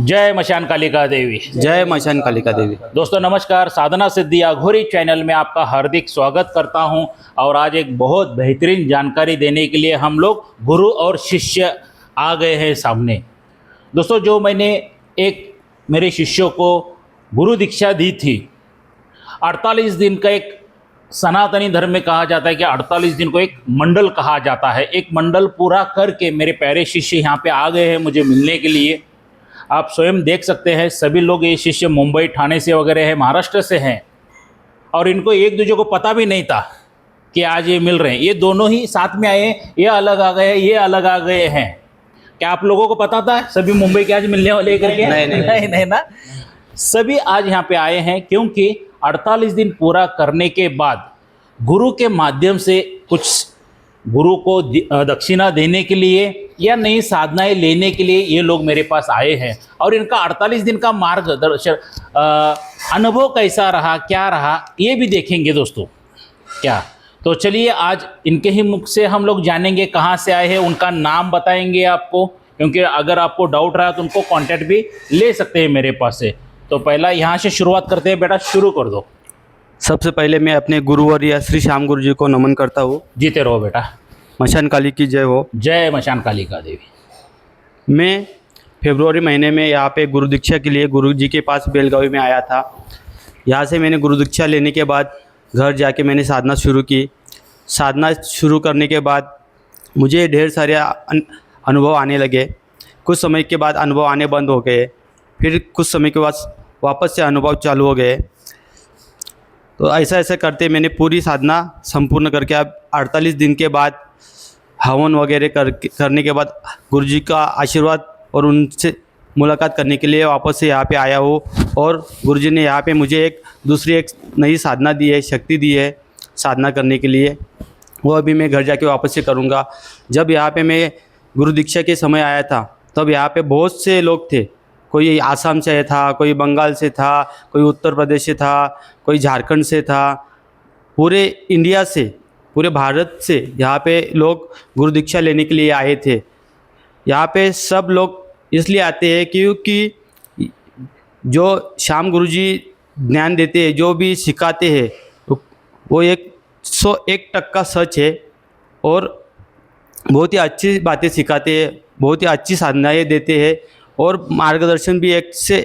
जय मशान कालिका देवी। जय मशान कालिका देवी। दोस्तों नमस्कार, साधना सिद्धि अघोरी चैनल में आपका हार्दिक स्वागत करता हूं। और आज एक बहुत बेहतरीन जानकारी देने के लिए हम लोग गुरु और शिष्य आ गए हैं सामने। दोस्तों जो मैंने एक मेरे शिष्यों को गुरु दीक्षा दी थी, 48 दिन का एक सनातनी धर्म में कहा जाता है कि 48 दिन को एक मंडल कहा जाता है। एक मंडल पूरा करके मेरे प्यारे शिष्य यहाँ पे आ गए हैं मुझे मिलने के लिए। आप स्वयं देख सकते हैं, सभी लोग ये शिष्य मुंबई ठाणे से वगैरह है, महाराष्ट्र से हैं। और इनको एक दूसरे को पता भी नहीं था कि आज ये मिल रहे हैं। ये दोनों ही साथ में आए, ये अलग आ गए, ये अलग आ गए हैं। क्या आप लोगों को पता था सभी मुंबई के आज मिलने वाले करके? नहीं ना, सभी आज यहाँ पे आए हैं क्योंकि 48 दिन पूरा करने के बाद गुरु के माध्यम से कुछ गुरु को दक्षिणा देने के लिए या नई साधनाएं लेने के लिए ये लोग मेरे पास आए हैं। और इनका 48 दिन का मार्गदर्शन अनुभव कैसा रहा, क्या रहा, ये भी देखेंगे दोस्तों। क्या तो चलिए आज इनके ही मुख से हम लोग जानेंगे कहाँ से आए हैं, उनका नाम बताएंगे आपको, क्योंकि अगर आपको डाउट रहा तो उनको कांटेक्ट भी ले सकते हैं मेरे पास से। तो पहला यहाँ से शुरुआत करते हैं, बेटा शुरू कर दो। सबसे पहले मैं अपने गुरुवर्य श्री श्याम गुरु जी को नमन करता हूँ। जीते रहो बेटा। मशान काली की जय हो। जय मशान कालिका देवी। मैं फरवरी महीने में यहाँ पे गुरु दीक्षा के लिए गुरु जी के पास बेलगावी में आया था। यहाँ से मैंने गुरु दीक्षा लेने के बाद घर जाके मैंने साधना शुरू की। साधना शुरू करने के बाद मुझे ढेर सारे अनुभव आने लगे। कुछ समय के बाद अनुभव आने बंद हो गए, फिर कुछ समय के बाद वापस से अनुभव चालू हो गए। तो ऐसा ऐसा करते मैंने पूरी साधना संपूर्ण करके अब 48 दिन के बाद हवन वगैरह करने के बाद गुरु जी का आशीर्वाद और उनसे मुलाकात करने के लिए वापस से यहाँ पे आया हूँ। और गुरु जी ने यहाँ पे मुझे एक नई साधना दी है, शक्ति दी है साधना करने के लिए। वो अभी मैं घर जाके वापस से करूँगा। जब यहाँ पे मैं गुरु दीक्षा के समय आया था तब यहाँ पे बहुत से लोग थे। कोई आसाम से था, कोई बंगाल से था, कोई उत्तर प्रदेश से था, कोई झारखंड से था। पूरे इंडिया से, पूरे भारत से यहाँ पे लोग गुरु दीक्षा लेने के लिए आए थे। यहाँ पे सब लोग इसलिए आते हैं क्योंकि जो श्याम गुरु जी ज्ञान देते हैं, जो भी सिखाते हैं, वो 101% सच है। और बहुत ही अच्छी बातें सिखाते हैं, बहुत ही अच्छी साधनाएँ देते हैं और मार्गदर्शन भी 1 से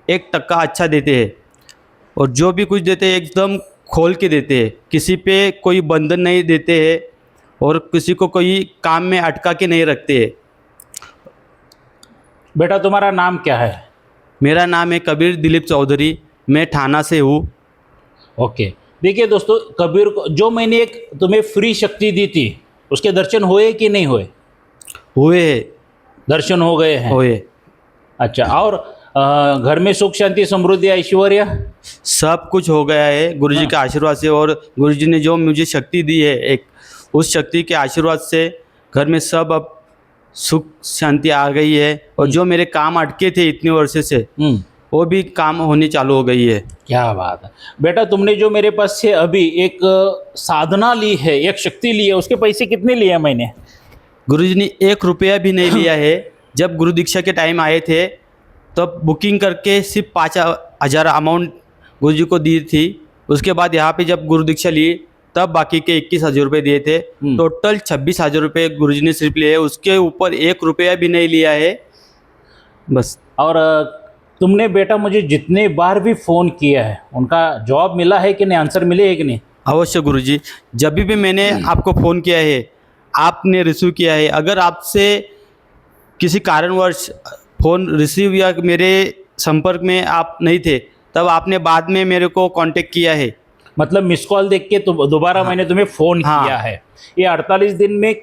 1% अच्छा देते हैं। और जो भी कुछ देते हैं एकदम खोल के देते हैं, किसी पे कोई बंधन नहीं देते हैं और किसी को कोई काम में अटका के नहीं रखते हैं। बेटा तुम्हारा नाम क्या है? मेरा नाम है कबीर दिलीप चौधरी, मैं ठाणा से हूँ। ओके, देखिए दोस्तों, कबीर को जो मैंने एक तुम्हें फ्री शक्ति दी थी उसके दर्शन हुए कि नहीं हुए? हुए, दर्शन हो गए हैं। हुए। अच्छा, और घर में सुख शांति समृद्धि ऐश्वर्य सब कुछ हो गया है गुरु जी के आशीर्वाद से। और गुरु जी ने जो मुझे शक्ति दी है, एक उस शक्ति के आशीर्वाद से घर में सब अब सुख शांति आ गई है। और जो मेरे काम अटके थे इतने वर्षों से, वो भी काम होने चालू हो गई है। क्या बात है बेटा। तुमने जो मेरे पास से अभी एक साधना ली है, एक शक्ति ली है, उसके पैसे कितने लिए मैंने? गुरु जी ने 1 रुपया भी नहीं लिया है। जब गुरु दीक्षा के टाइम आए थे तब बुकिंग करके सिर्फ 5,000 अमाउंट गुरु जी को दी थी। उसके बाद यहाँ पे जब गुरु दीक्षा ली तब बाकी के 21,000 रुपये दिए थे। टोटल 26,000 रुपये गुरु जी ने सिर्फ लिए, उसके ऊपर 1 रुपया भी नहीं लिया है बस। और तुमने बेटा मुझे जितने बार भी फ़ोन किया है उनका जवाब मिला है कि नहीं, आंसर मिले है कि नहीं? अवश्य गुरु जी, जब भी मैंने आपको फ़ोन किया है आपने रिसीव किया है। अगर आपसे किसी कारणवश फ़ोन रिसीव या मेरे संपर्क में आप नहीं थे तब आपने बाद में मेरे को कांटेक्ट किया है। मतलब मिस कॉल देख के तो दोबारा मैंने तुम्हें फ़ोन किया है। ये 48 दिन में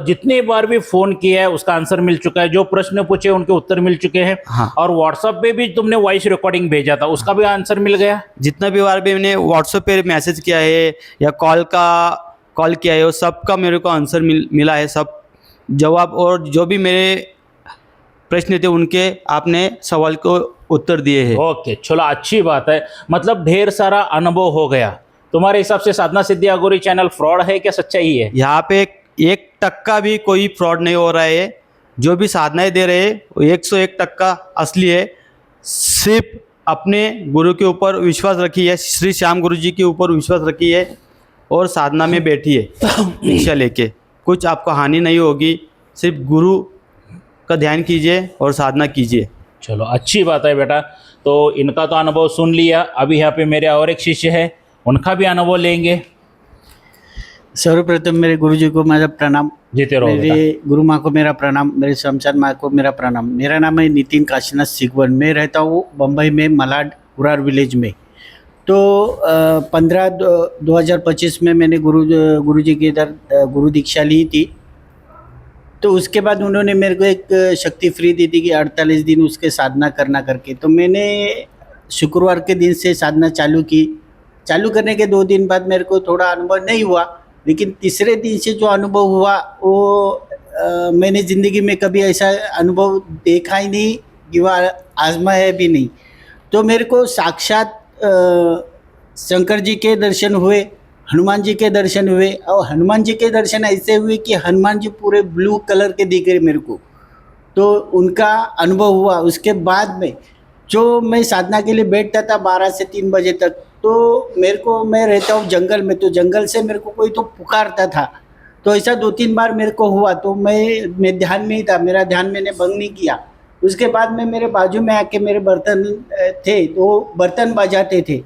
जितने बार भी फ़ोन किया है उसका आंसर मिल चुका है। जो प्रश्न पूछे उनके उत्तर मिल चुके हैं। और व्हाट्सएप पे भी तुमने वॉइस रिकॉर्डिंग भेजा था, उसका भी आंसर मिल गया। जितना भी बार भी मैंने व्हाट्सएप पे मैसेज किया है या कॉल किया है, वो सब का मेरे को आंसर मिला है, सब जवाब। और जो भी मेरे प्रश्न थे उनके आपने सवाल को उत्तर दिए हैं। ओके, चलो अच्छी बात है। मतलब ढेर सारा अनुभव हो गया। तुम्हारे हिसाब से साधना सिद्धि अघोरी चैनल फ्रॉड है क्या सच्चाई है? यहाँ पे 1% भी कोई फ्रॉड नहीं हो रहा है। जो भी साधनाएं दे रहे हैं वो 101% असली है। सिर्फ अपने गुरु के ऊपर विश्वास रखिए, श्री श्याम गुरु जी के ऊपर विश्वास रखिए और साधना में बैठिए दीक्षा लेके। कुछ आपको हानि नहीं होगी, सिर्फ गुरु का ध्यान कीजिए और साधना कीजिए। चलो अच्छी बात है बेटा। तो इनका तो अनुभव सुन लिया, अभी यहाँ पे मेरे और एक शिष्य है, उनका भी अनुभव लेंगे। सर्वप्रथम मेरे गुरु जी को मेरा प्रणाम, जीते रहो बेटा। मेरे गुरु माँ को मेरा प्रणाम, मेरे शमशान माँ को मेरा प्रणाम। मेरा नाम है नितिन काशीनाथ सिगवन, मैं रहता हूँ बम्बई में मलाड उरार विलेज में। तो 15/2025 में मैंने गुरु जी के इधर गुरु दीक्षा ली थी। तो उसके बाद उन्होंने मेरे को एक शक्ति फ्री दी थी कि 48 दिन उसके साधना करना करके। तो मैंने शुक्रवार के दिन से साधना चालू की। चालू करने के 2 दिन बाद मेरे को थोड़ा अनुभव नहीं हुआ, लेकिन तीसरे दिन से जो अनुभव हुआ वो मैंने ज़िंदगी में कभी ऐसा अनुभव देखा ही नहीं कि वह आजमाया भी नहीं। तो मेरे को साक्षात शंकर जी के दर्शन हुए, हनुमान जी के दर्शन हुए, और हनुमान जी के दर्शन ऐसे हुए कि हनुमान जी पूरे ब्लू कलर के दिख रहे मेरे को। तो उनका अनुभव हुआ। उसके बाद में जो मैं साधना के लिए बैठता था 12 से 3 बजे तक, तो मैं रहता हूँ जंगल में, तो जंगल से मेरे को कोई तो पुकारता था। तो ऐसा 2-3 बार मेरे को हुआ। तो मैं ध्यान में ही था, मेरा ध्यान मैंने भंग नहीं किया। उसके बाद में मेरे बाजू में आके मेरे बर्तन थे, तो बर्तन बजाते थे।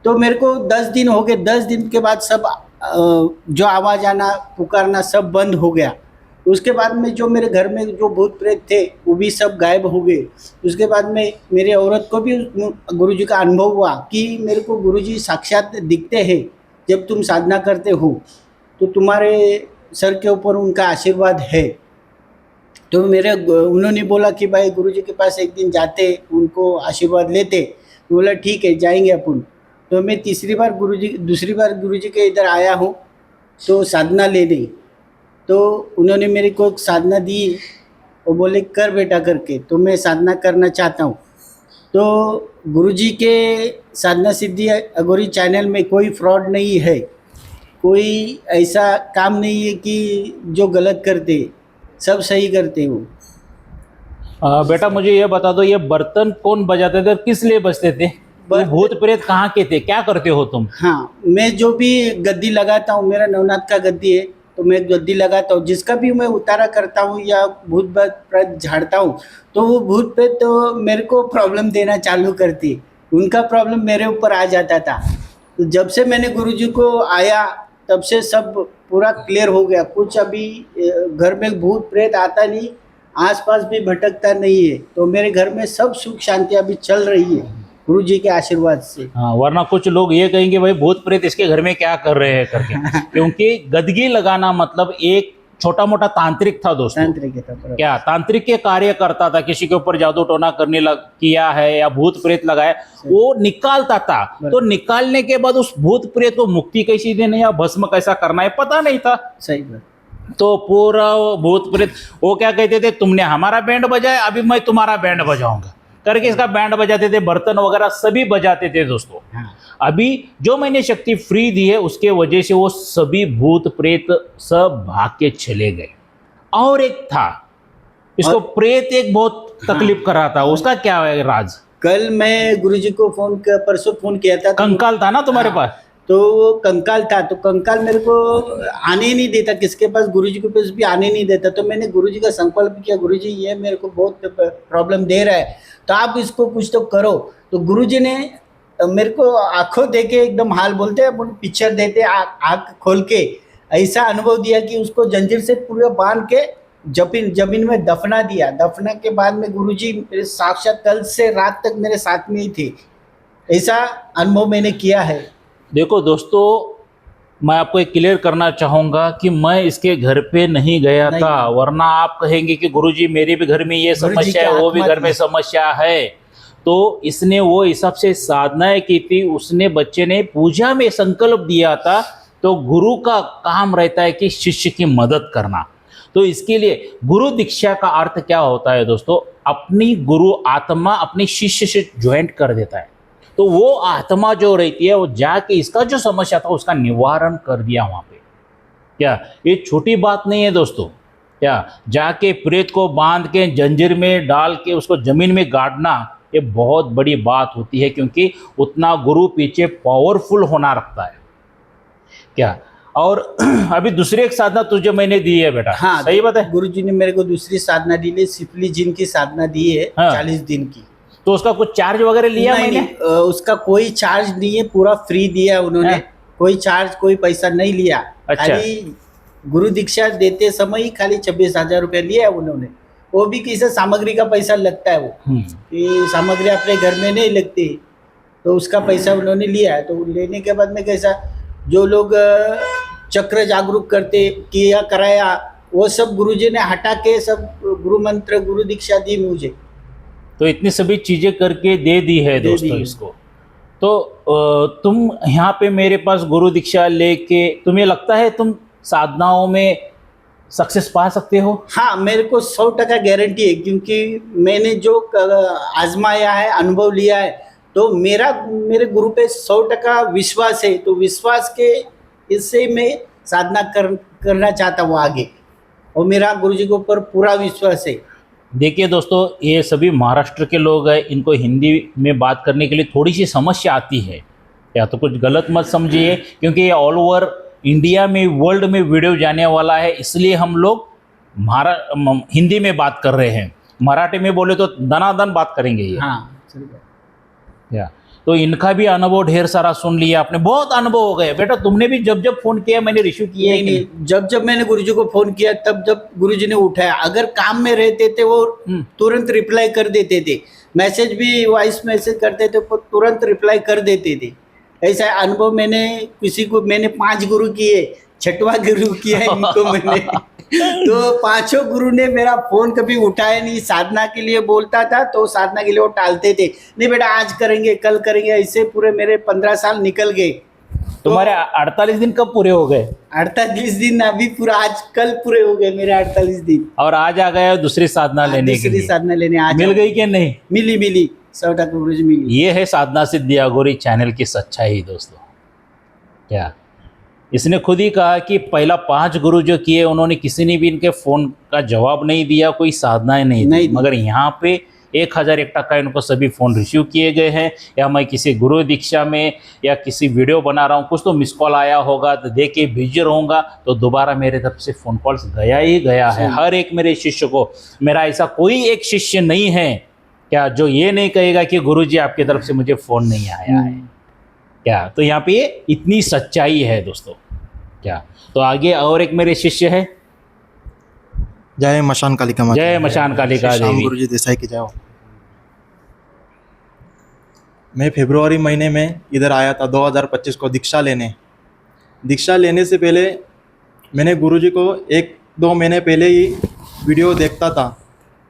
तो मेरे को 10 दिन हो गए। 10 दिन के बाद सब जो आवाज़ आना, पुकारना सब बंद हो गया। उसके बाद में जो मेरे घर में जो भूत प्रेत थे वो भी सब गायब हो गए। उसके बाद में मेरे औरत को भी गुरुजी का अनुभव हुआ कि मेरे को गुरुजी साक्षात दिखते हैं जब तुम साधना करते हो, तो तुम्हारे सर के ऊपर उनका आशीर्वाद है। तो उन्होंने बोला कि भाई गुरुजी के पास एक दिन जाते, उनको आशीर्वाद लेते। तो बोला ठीक है जाएंगे अपन। तो मैं दूसरी बार गुरुजी के इधर आया हूँ तो साधना लेने। तो उन्होंने मेरे को एक साधना दी, वो बोले कर बेटा करके। तो मैं साधना करना चाहता हूँ। तो गुरुजी के साधना सिद्धि अघोरी चैनल में कोई फ्रॉड नहीं है, कोई ऐसा काम नहीं है कि जो गलत करते, सब सही करते हो। बेटा मुझे ये बता दो, ये बर्तन कौन बजाते थे और किस लिए बजते थे? वो भूत प्रेत कहाँ के थे, क्या करते हो तुम? हाँ, मैं जो भी गद्दी लगाता हूँ, मेरा नवनाथ का गद्दी है, तो मैं गद्दी लगाता हूँ। जिसका भी मैं उतारा करता हूँ या भूत प्रेत झाड़ता हूँ, तो वो भूत प्रेत तो मेरे को प्रॉब्लम देना चालू करती। उनका प्रॉब्लम मेरे ऊपर आ जाता था। तो जब से मैंने गुरुजी को आया तब से सब पूरा क्लियर हो गया। कुछ अभी घर में भूत प्रेत आता नहीं, आसपास भी भटकता नहीं है। तो मेरे घर में सब सुख शांति अभी चल रही है गुरुजी के आशीर्वाद से। हाँ, वरना कुछ लोग ये कहेंगे भाई भूत प्रेत इसके घर में क्या कर रहे हैं करके। क्योंकि गदगी लगाना मतलब एक छोटा मोटा तांत्रिक था दोस्तों। तांत्रिक था, क्या तांत्रिक के कार्य करता था, किसी के ऊपर जादू टोना करने किया है या भूत प्रेत लगाया, वो निकालता था। तो निकालने के बाद उस भूत प्रेत को मुक्ति कैसी देनी या भस्म कैसा करना है पता नहीं था। सही बात। तो पूरा भूत प्रेत वो क्या कहते थे, तुमने हमारा बैंड बजाया, अभी मैं तुम्हारा बैंड बजाऊंगा करके इसका बैंड बजाते थे, बर्तन वगैरह सभी बजाते थे दोस्तों। हाँ। अभी जो मैंने शक्ति फ्री दी है उसके वजह से वो सभी भूत प्रेत सब भाग के चले गए। और एक था, इसको प्रेत एक बहुत तकलीफ कर रहा था, उसका क्या है राज? कल मैं गुरुजी को परसों फोन किया था। कंकाल था ना तुम्हारे पास? तो कंकाल था, तो कंकाल मेरे को आने नहीं देता, किसके पास गुरुजी के पास भी आने नहीं देता। तो मैंने गुरुजी का संकल्प किया, गुरुजी ये मेरे को बहुत प्रॉब्लम दे रहा है, तो आप इसको कुछ तो करो। तो गुरुजी ने मेरे को आंखों दे के एकदम हाल बोलते हैं पिक्चर देते, आँख खोल के ऐसा अनुभव दिया कि उसको जंजीर से पूरा बांध के जमीन में दफना दिया। दफना के बाद में गुरुजी मेरे साक्षात कल से रात तक मेरे साथ में ही थे। ऐसा अनुभव मैंने किया है। देखो दोस्तों, मैं आपको एक क्लियर करना चाहूँगा कि मैं इसके घर पे नहीं गया था, वरना आप कहेंगे कि गुरुजी मेरे भी घर में ये समस्या है, वो भी घर में समस्या है। तो इसने वो हिसाब से साधनाएं की थी, उसने बच्चे ने पूजा में संकल्प दिया था। तो गुरु का काम रहता है कि शिष्य की मदद करना। तो इसके लिए गुरु दीक्षा का अर्थ क्या होता है दोस्तों? अपनी गुरु आत्मा अपने शिष्य से ज्वाइंट कर देता है। तो वो आत्मा जो रहती है वो जाके इसका जो समस्या था उसका निवारण कर दिया वहाँ पे। क्या ये छोटी बात नहीं है दोस्तों? क्या जाके प्रेत को बांध के जंजीर में डाल के उसको जमीन में गाड़ना, ये बहुत बड़ी बात होती है, क्योंकि उतना गुरु पीछे पावरफुल होना रखता है क्या। और अभी दूसरी एक साधना तुझे मैंने दी है बेटा, हाँ, सही बात है। गुरुजी ने मेरे को दूसरी साधना दी है, सिफली जिन की साधना दी है, हाँ। 40 दिन की। तो उसका कुछ चार्ज वगैरह लिया नहीं, मैंने? नहीं, उसका कोई चार्ज नहीं है, पूरा फ्री दिया उन्होंने। हाँ। कोई चार्ज, कोई पैसा नहीं लिया। अच्छा। खाली गुरु दीक्षा देते समय ही खाली 26,000 रुपया लिया है उन्होंने। वो भी किसी सामग्री का पैसा लगता है, वो कि सामग्री अपने घर में नहीं लगती, तो उसका पैसा उन्होंने लिया है। तो लेने के बाद में कैसा, जो लोग चक्र जागरूक करते किया कराया, वो सब गुरुजी ने हटा के सब गुरु मंत्र गुरु दीक्षा दी मुझे। तो इतनी सभी चीजें करके दे दी है दे दोस्तों दी। इसको। तो तुम यहाँ पे मेरे पास गुरु दीक्षा लेके तुम्हें लगता है तुम साधनाओं में सक्सेस पा सकते हो? हाँ, मेरे को 100% गारंटी है, क्योंकि मैंने जो आजमाया है, अनुभव लिया है, तो मेरे गुरु पे 100% विश्वास है। तो विश्वास के इससे मैं साधना करना चाहता हूँ आगे, और मेरा गुरुजी के ऊपर पूरा विश्वास है। देखिए दोस्तों, ये सभी महाराष्ट्र के लोग हैं, इनको हिंदी में बात करने के लिए थोड़ी सी समस्या आती है, या तो कुछ गलत मत समझिए, क्योंकि ये ऑल ओवर इंडिया में, वर्ल्ड में वीडियो जाने वाला है, इसलिए हम लोग हिंदी में बात कर रहे हैं। मराठी में बोले तो दनादन बात करेंगे ये। हाँ, सही बात। या तो इनका भी अनुभव ढेर सारा सुन लिया आपने, बहुत अनुभव हो गए बेटा। तुमने भी जब जब फोन किया मैंने रिसीव किया है कि नहीं, जब मैंने गुरुजी को फोन किया, तब जब गुरुजी ने उठाया, अगर काम में रहते थे वो तुरंत रिप्लाई कर देते थे, मैसेज भी वॉइस मैसेज करते थे तो तुरंत रिप्लाई कर देते थे। ऐसा अनुभव मैंने 5 गुरु किए, 6वां गुरु किया है इनको मैंने। तो 5 गुरु ने मेरा फोन कभी उठाया नहीं। साधना के लिए बोलता था तो साधना के लिए वो टालते थे, नहीं बेटा आज करेंगे, कल करेंगे, ऐसे पूरे मेरे 15 साल निकल गए। तुम्हारे 48 दिन कब पूरे हो गए? 48 दिन अभी पूरा, आज कल पूरे हो गए मेरे 48 दिन। और आज आ गए दूसरी साधना लेने के दूसरी लिए। साधना लेने आज मिल गई कि नहीं? मिली 100% गुरुजी मिली। ये है साधना सिद्धि अघोरी चैनल की सच्चाई दोस्तों। क्या इसने खुद ही कहा कि पहला 5 गुरु जो किए, उन्होंने किसी ने भी इनके फ़ोन का जवाब नहीं दिया, कोई साधनाएं नहीं दी, मगर यहाँ पे 1001 टका इनको सभी फ़ोन रिसीव किए गए हैं। या मैं किसी गुरु दीक्षा में या किसी वीडियो बना रहा हूँ, कुछ तो मिस कॉल आया होगा तो देख के बिजी रहूँगा, तो दोबारा मेरे तरफ से फ़ोन कॉल्स गया ही गया है हर एक मेरे शिष्य को। मेरा ऐसा कोई एक शिष्य नहीं है क्या जो ये नहीं कहेगा कि गुरुजी आपकी तरफ से मुझे फ़ोन नहीं आया है क्या। तो यहाँ पे इतनी सच्चाई है दोस्तों क्या। तो आगे और एक मेरे शिष्य है, जय मशान कालिका माता, जय मशान कालिका श्री श्याम देवी। गुरुजी देसाई की जय हो। मैं फरवरी महीने में इधर आया था 2025 को दीक्षा लेने से पहले मैंने गुरुजी को 1-2 महीने पहले ही वीडियो देखता था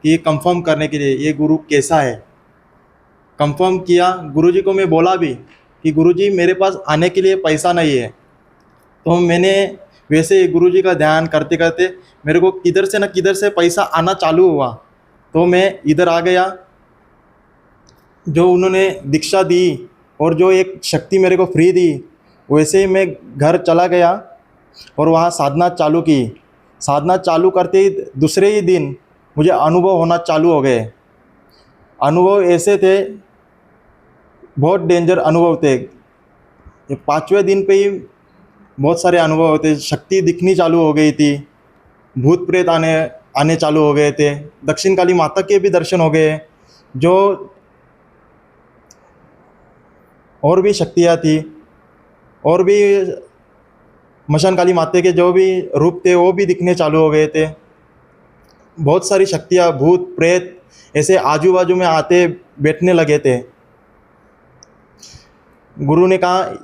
कि कंफर्म करने के लिए ये गुरु कैसा है। कंफर्म किया, गुरुजी को मैं बोला भी कि गुरुजी मेरे पास आने के लिए पैसा नहीं है। तो मैंने वैसे गुरुजी का ध्यान करते करते मेरे को किधर से न किधर से पैसा आना चालू हुआ, तो मैं इधर आ गया। जो उन्होंने दीक्षा दी और जो एक शक्ति मेरे को फ्री दी, वैसे ही मैं घर चला गया और वहाँ साधना चालू की। साधना चालू करते ही दूसरे ही दिन मुझे अनुभव होना चालू हो गए। अनुभव ऐसे थे, बहुत डेंजर अनुभव थे। 5वें दिन पे ही बहुत सारे अनुभव होते, शक्ति दिखनी चालू हो गई थी, भूत प्रेत आने चालू हो गए थे, दक्षिण काली माता के भी दर्शन हो गए, जो और भी शक्तियाँ थी, और भी मशान काली माता के जो भी रूप थे वो भी दिखने चालू हो गए थे। बहुत सारी शक्तियाँ, भूत प्रेत ऐसे आजू बाजू में आते बैठने लगे थे। गुरु ने कहा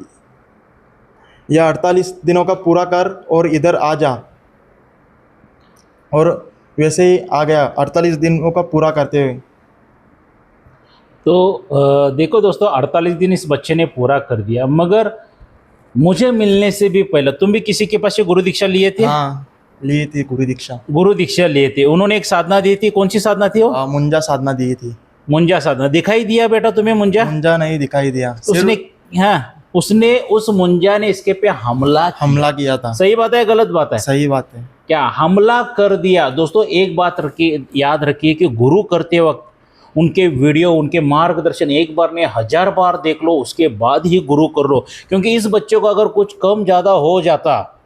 यह 48 दिनों का पूरा कर और इधर आ जा, और वैसे ही आ गया 48 दिनों का पूरा करते हुए। तो देखो दोस्तों, 48 दिन इस बच्चे ने पूरा कर दिया, मगर मुझे मिलने से भी पहले तुम भी किसी के पास से गुरु दीक्षा लिए थे? हाँ, ली थी गुरु दीक्षा लिए थे। उन्होंने एक साधना दी थी, कौन सी साधना थी वो? मुंजा साधना दी थी। मुंजा साधना दिखाई दिया बेटा तुम्हें? मुंजा नहीं दिखाई दिया। उसने, हाँ उसने उस मुंजा ने इसके पे हमला किया। हमला किया था। सही बात है गलत बात है? सही बात है। क्या हमला कर दिया? दोस्तों एक बात रखिए, याद रखिए कि गुरु करते वक्त उनके वीडियो, उनके मार्गदर्शन एक बार नहीं 1000 बार देख लो, उसके बाद ही गुरु कर लो। क्योंकि इस बच्चे को अगर कुछ कम ज़्यादा हो जाता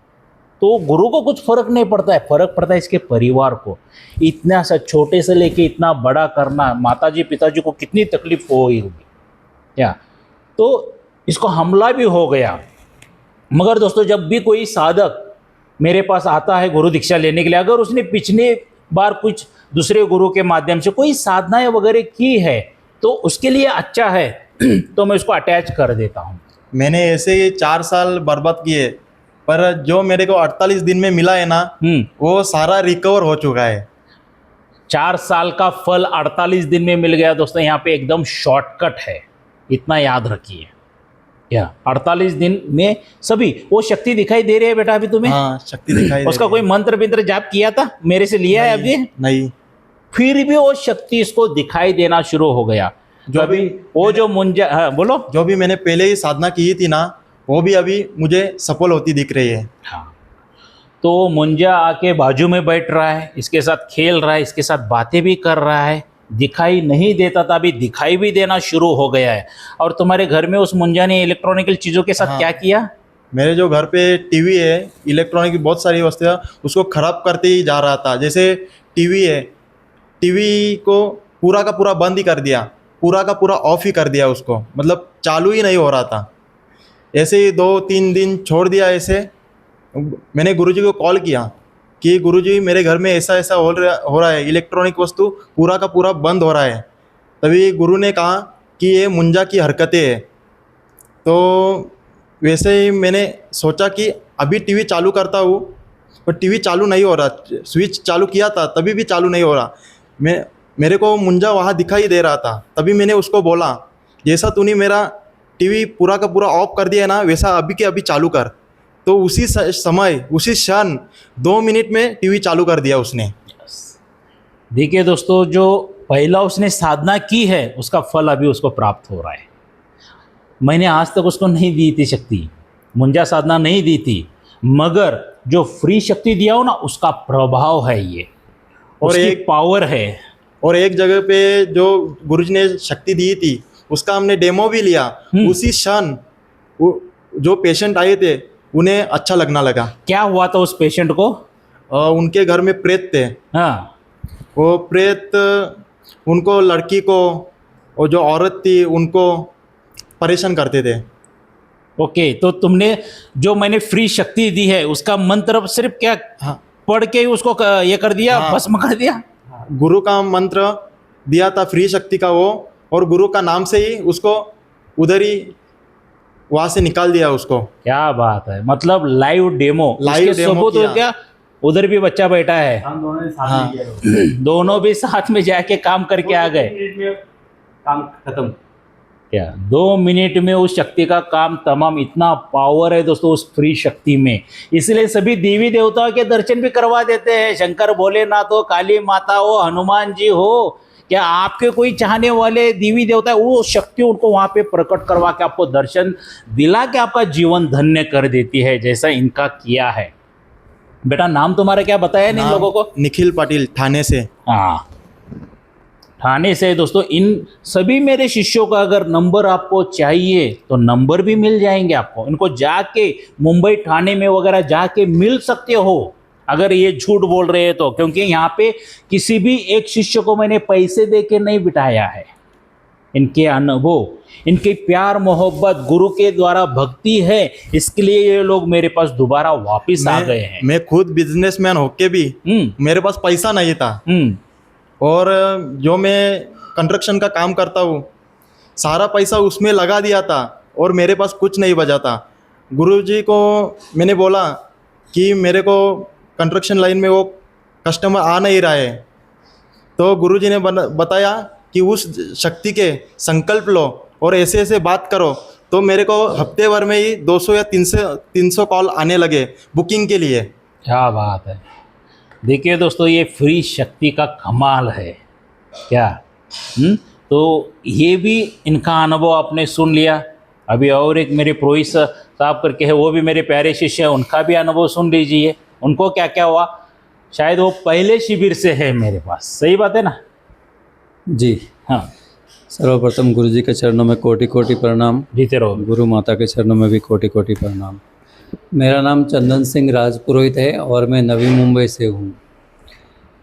तो गुरु को कुछ फर्क नहीं पड़ता है, फर्क पड़ता है इसके परिवार को। इतना सा छोटे से लेके इतना बड़ा करना, माताजी पिताजी को कितनी तकलीफ हुई होगी क्या। तो इसको हमला भी हो गया। मगर दोस्तों जब भी कोई साधक मेरे पास आता है गुरु दीक्षा लेने के लिए, अगर उसने पिछले बार कुछ दूसरे गुरु के माध्यम से कोई साधनाएं वगैरह की है तो उसके लिए अच्छा है तो मैं उसको अटैच कर देता हूँ। मैंने ऐसे ही 4 साल बर्बाद किए, पर जो मेरे को 48 दिन में मिला है ना, वो सारा रिकवर हो चुका है। 4 साल का फल 48 दिन में मिल गया। दोस्तों यहाँ पे एकदम शॉर्टकट है, इतना याद रखिए। क्या 48 दिन में सभी वो शक्ति दिखाई दे रही है बेटा अभी तुम्हें? हाँ, शक्ति दिखाई दे उसका रही कोई है। मंत्र बिंत्र जाप किया था मेरे से लिया है अभी? नहीं। फिर भी वो शक्ति इसको दिखाई देना शुरू हो गया। जो अभी भी वो जो मुंजा, हाँ बोलो। जो भी मैंने पहले ही साधना की थी ना, वो भी अभी मुझे सफल होती दिख रही है। हाँ, तो मुंजा आके बाजू में बैठ रहा है, इसके साथ खेल रहा है, इसके साथ बातें भी कर रहा है। दिखाई नहीं देता था, अभी दिखाई भी देना शुरू हो गया है। और तुम्हारे घर में उस मुंजा ने इलेक्ट्रॉनिकल चीज़ों के साथ क्या किया? मेरे जो घर पे टीवी है, इलेक्ट्रॉनिक की बहुत सारी वस्तुएं, उसको खराब करते ही जा रहा था। जैसे टीवी है, टीवी को पूरा का पूरा बंद ही कर दिया, पूरा का पूरा ऑफ ही कर दिया उसको, मतलब चालू ही नहीं हो रहा था। ऐसे ही 2-3 दिन छोड़ दिया। ऐसे मैंने गुरुजी को कॉल किया कि गुरुजी मेरे घर में ऐसा ऐसा हो रहा है, इलेक्ट्रॉनिक वस्तु पूरा का पूरा बंद हो रहा है। तभी गुरु ने कहा कि ये मुंजा की हरकतें हैं। तो वैसे ही मैंने सोचा कि अभी टीवी चालू करता हूँ, पर टीवी चालू नहीं हो रहा। स्विच चालू किया था तभी भी चालू नहीं हो रहा। मेरे को मुंजा वहाँ दिखाई दे रहा था। तभी मैंने उसको बोला, जैसा तूने मेरा टीवी पूरा का पूरा ऑफ कर दिया ना, वैसा अभी के अभी चालू कर। तो उसी समय, उसी क्षण 2 मिनट में टीवी चालू कर दिया उसने। देखिए दोस्तों, जो पहला उसने साधना की है उसका फल अभी उसको प्राप्त हो रहा है। मैंने आज तक उसको नहीं दी थी शक्ति, मुंजा साधना नहीं दी थी, मगर जो फ्री शक्ति दिया हो ना, उसका प्रभाव है ये, और उसकी एक पावर है। और एक जगह पे जो गुरुजी ने शक्ति दी थी, उसका हमने डेमो भी लिया। उसी क्षण जो पेशेंट आए थे उन्हें अच्छा लगना लगा। क्या हुआ था उस पेशेंट को? उनके घर में प्रेत थे। हाँ, वो प्रेत उनको, लड़की को और जो औरत थी उनको परेशान करते थे। ओके। तो तुमने जो मैंने फ्री शक्ति दी है उसका मंत्र सिर्फ क्या हाँ, पढ़ के ही उसको ये कर दिया, हाँ। भस्म कर दिया? गुरु का मंत्र दिया था फ्री शक्ति का वो, और गुरु का नाम से ही उसको उधर ही वहाँ से निकाल दिया उसको। क्या बात है, मतलब लाइव डेमो, लाइव इसके डेमो सबूत हो किया। क्या? उधर भी बच्चा बैठा है, हम दोनों ने साथ हाँ। में किया। दोनों भी साथ में जाके काम करके आ गए। 2 मिनट में काम खत्म। क्या 2 मिनट में उस शक्ति का काम तमाम? इतना पावर है दोस्तों उस फ्री शक्ति में। इसलिए सभी देवी देवताओं के दर्शन भी करवा देते हैं। शंकर भोलेनाथ हो, काली माता हो, हनुमान जी हो, क्या आपके कोई चाहने वाले देवी देवता है, वो शक्ति उनको वहाँ पे प्रकट करवा के आपको दर्शन दिला के आपका जीवन धन्य कर देती है, जैसा इनका किया है। बेटा नाम तुम्हारा क्या बताया इन नाम लोगों को? निखिल पाटिल, ठाणे से। हाँ, ठाणे से। दोस्तों इन सभी मेरे शिष्यों का अगर नंबर आपको चाहिए तो नंबर भी मिल जाएंगे आपको। इनको जाके मुंबई ठाणे में वगैरह जाके मिल सकते हो अगर ये झूठ बोल रहे हैं तो, क्योंकि यहाँ पे किसी भी एक शिष्य को मैंने पैसे दे के नहीं बिठाया है। इनके अनुभव, इनकी प्यार मोहब्बत, गुरु के द्वारा भक्ति है, इसके लिए ये लोग मेरे पास दोबारा वापस आ गए हैं। मैं खुद बिजनेसमैन होके भी मेरे पास पैसा नहीं था, और जो मैं कंस्ट्रक्शन का काम करता हूँ सारा पैसा उसमें लगा दिया था, और मेरे पास कुछ नहीं बचा था। गुरुजी को मैंने बोला कि मेरे को कंस्ट्रक्शन लाइन में वो कस्टमर आ नहीं रहा है, तो गुरुजी ने बताया कि उस शक्ति के संकल्प लो और ऐसे ऐसे बात करो। तो मेरे को हफ्ते भर में ही 200 या 300 कॉल आने लगे बुकिंग के लिए। क्या बात है। देखिए दोस्तों, ये फ्री शक्ति का कमाल है क्या। तो ये भी इनका अनुभव आपने सुन लिया। अभी और एक मेरे पुरोहित साहब करके है, वो भी मेरे प्यारे शिष्य हैं, उनका भी अनुभव सुन लीजिए, उनको क्या क्या हुआ। शायद वो पहले शिविर से है मेरे पास, सही बात है ना? जी। हाँ, सर्वप्रथम गुरु जी के चरणों में कोटि कोटि प्रणाम। जीते रहो। गुरु माता के चरणों में भी कोटि कोटि प्रणाम। मेरा नाम चंदन सिंह राजपुरोहित है और मैं नवी मुंबई से हूँ।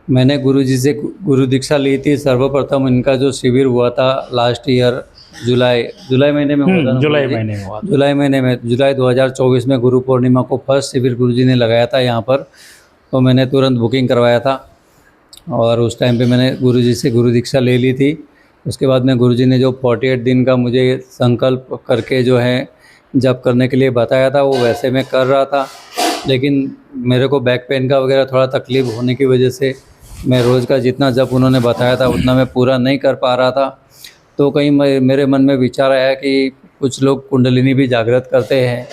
मैंने गुरु जी से गुरु दीक्षा ली थी। सर्वप्रथम इनका जो शिविर हुआ था लास्ट ईयर जुलाई महीने में हुआ था ना जुलाई गुरुजी? महीने में हुआ था। जुलाई 2024 में गुरु पूर्णिमा को फर्स्ट शिविर गुरु जी ने लगाया था यहाँ पर। तो मैंने तुरंत बुकिंग करवाया था और उस टाइम पे मैंने गुरु जी से गुरु दीक्षा ले ली थी। उसके बाद में गुरु जी ने जो 48 दिन का मुझे संकल्प करके जो है जप करने के लिए बताया था, वो वैसे मैं कर रहा था। लेकिन मेरे को बैक पेन का वगैरह थोड़ा तकलीफ़ होने की वजह से मैं रोज़ का जितना जप उन्होंने बताया था उतना मैं पूरा नहीं कर पा रहा था। तो कहीं मेरे मन में विचार आया कि कुछ लोग कुंडलिनी भी जागृत करते हैं,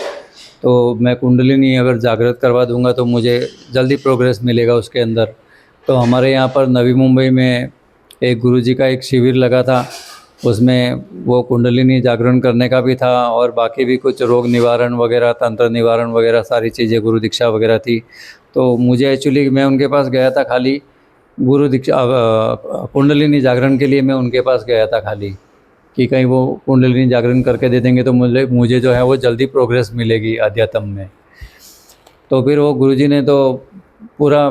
तो मैं कुंडलिनी अगर जागृत करवा दूंगा तो मुझे जल्दी प्रोग्रेस मिलेगा उसके अंदर। तो हमारे यहाँ पर नवी मुंबई में एक गुरुजी का एक शिविर लगा था, उसमें वो कुंडलिनी जागरण करने का भी था और बाकी भी कुछ रोग निवारण वगैरह, तंत्र निवारण वगैरह सारी चीज़ें, गुरु दीक्षा वगैरह थी। तो मुझे एक्चुअली मैं उनके पास गया था खाली गुरु दीक्षा कुंडलिनी जागरण के लिए मैं उनके पास गया था खाली, कि कहीं वो कुंडलिनी जागरण करके दे देंगे तो मुझे जो है वो जल्दी प्रोग्रेस मिलेगी अध्यात्म में। तो फिर वो गुरुजी ने तो पूरा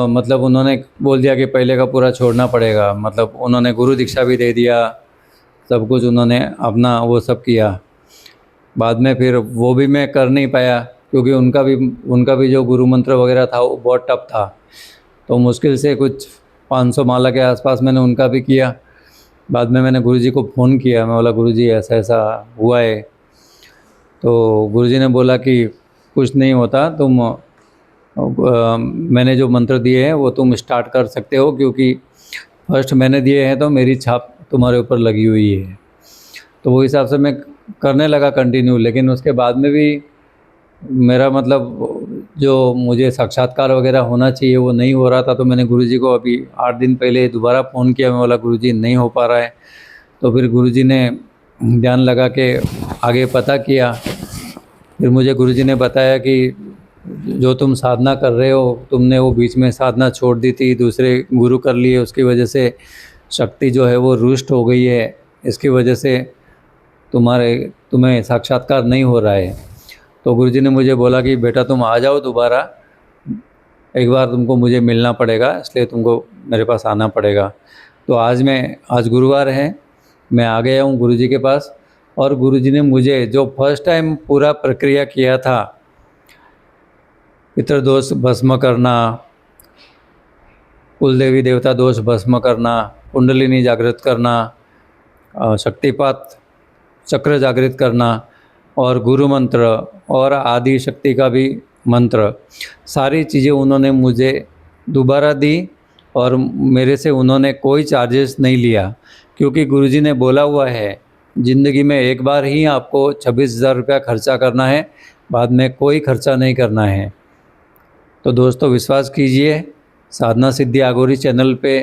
मतलब उन्होंने बोल दिया कि पहले का पूरा छोड़ना पड़ेगा। मतलब उन्होंने गुरु दीक्षा भी दे दिया, सब कुछ उन्होंने अपना वो सब किया। बाद में फिर वो भी मैं कर नहीं पाया क्योंकि उनका भी जो गुरु मंत्र वगैरह था वो बहुत टफ था। तो मुश्किल से कुछ 500 माला के आसपास मैंने उनका भी किया। बाद में मैंने गुरुजी को फ़ोन किया, मैं बोला गुरुजी ऐसा ऐसा हुआ है। तो गुरुजी ने बोला कि कुछ नहीं होता, तुम मैंने जो मंत्र दिए हैं वो तुम स्टार्ट कर सकते हो, क्योंकि फर्स्ट मैंने दिए हैं तो मेरी छाप तुम्हारे ऊपर लगी हुई है। तो वो हिसाब से मैं करने लगा कंटिन्यू। लेकिन उसके बाद में भी मेरा मतलब जो मुझे साक्षात्कार वगैरह होना चाहिए वो नहीं हो रहा था। तो मैंने गुरुजी को अभी 8 दिन पहले दोबारा फ़ोन किया, मैं बोला गुरुजी नहीं हो पा रहा है। तो फिर गुरुजी ने ध्यान लगा के आगे पता किया। फिर मुझे गुरुजी ने बताया कि जो तुम साधना कर रहे हो, तुमने वो बीच में साधना छोड़ दी थी, दूसरे गुरु कर लिए, उसकी वजह से शक्ति जो है वो रुष्ट हो गई है। इसकी वजह से तुम्हें साक्षात्कार नहीं हो रहा है। तो गुरुजी ने मुझे बोला कि बेटा तुम आ जाओ दोबारा, एक बार तुमको मुझे मिलना पड़ेगा, इसलिए तुमको मेरे पास आना पड़ेगा। तो आज गुरुवार है, मैं आ गया हूँ गुरुजी के पास। और गुरुजी ने मुझे जो फर्स्ट टाइम पूरा प्रक्रिया किया था, पितृ दोष भस्म करना, कुल देवी देवता दोष भस्म करना, कुंडलिनी जागृत करना, शक्तिपात चक्र जागृत करना और गुरु मंत्र और आदि शक्ति का भी मंत्र, सारी चीज़ें उन्होंने मुझे दोबारा दी। और मेरे से उन्होंने कोई चार्जेस नहीं लिया, क्योंकि गुरुजी ने बोला हुआ है ज़िंदगी में एक बार ही आपको 26,000 रुपया खर्चा करना है, बाद में कोई खर्चा नहीं करना है। तो दोस्तों विश्वास कीजिए, साधना सिद्धि आगोरी चैनल पे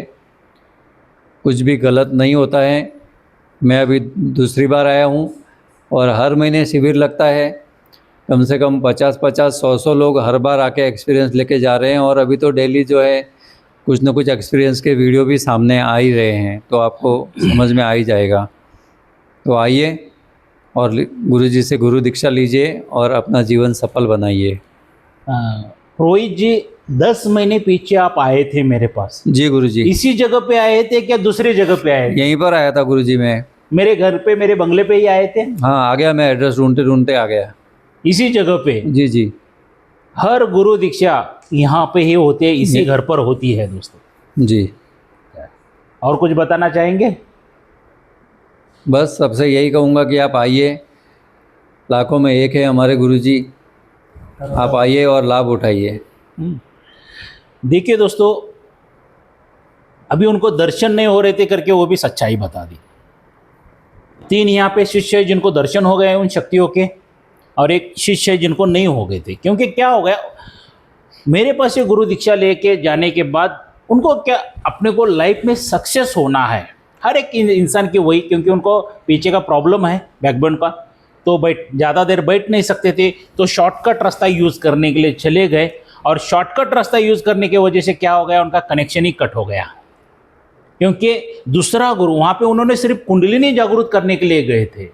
कुछ भी गलत नहीं होता है। मैं अभी दूसरी बार आया हूँ और हर महीने शिविर लगता है। कम से कम 50-50, 100 लोग हर बार आके एक्सपीरियंस लेके जा रहे हैं। और अभी तो डेली जो है कुछ ना कुछ एक्सपीरियंस के वीडियो भी सामने आ ही रहे हैं, तो आपको समझ में आ ही जाएगा। तो आइए और गुरुजी से गुरु दीक्षा लीजिए और अपना जीवन सफल बनाइए। रोहित जी 10 महीने पीछे आप आए थे मेरे पास, जी गुरुजी। इसी जगह पे आए थे क्या दूसरी जगह पे आए थे? यहीं पर आया था गुरुजी मैं। मेरे घर पे, मेरे बंगले पे ही आए थे? हाँ आ गया, मैं एड्रेस ढूंढते ढूंढते आ गया। इसी जगह पे? जी जी। हर गुरु दीक्षा यहाँ पे ही होती है, इसी घर पर होती है दोस्तों जी। और कुछ बताना चाहेंगे? बस सबसे यही कहूँगा कि आप आइए, लाखों में एक है हमारे गुरुजी, आप आइए और लाभ उठाइए। देखिए दोस्तों, अभी उनको दर्शन नहीं हो रहे थे करके वो भी सच्चाई बता दी। 3 यहाँ पे शिष्य जिनको दर्शन हो गए उन शक्तियों के, और एक शिष्य जिनको नहीं हो गए थे। क्योंकि क्या हो गया, मेरे पास ये गुरु दीक्षा लेके जाने के बाद उनको क्या, अपने को लाइफ में सक्सेस होना है, हर एक इंसान की वही, क्योंकि उनको पीछे का प्रॉब्लम है बैकबोन का, तो ज़्यादा देर बैठ नहीं सकते थे, तो शॉर्टकट रास्ता यूज़ करने के लिए चले गए। और शॉर्टकट रास्ता यूज़ करने की वजह से क्या हो गया, उनका कनेक्शन ही कट हो गया, क्योंकि दूसरा गुरु वहाँ पे उन्होंने सिर्फ कुंडलिनी जागृत करने के लिए गए थे।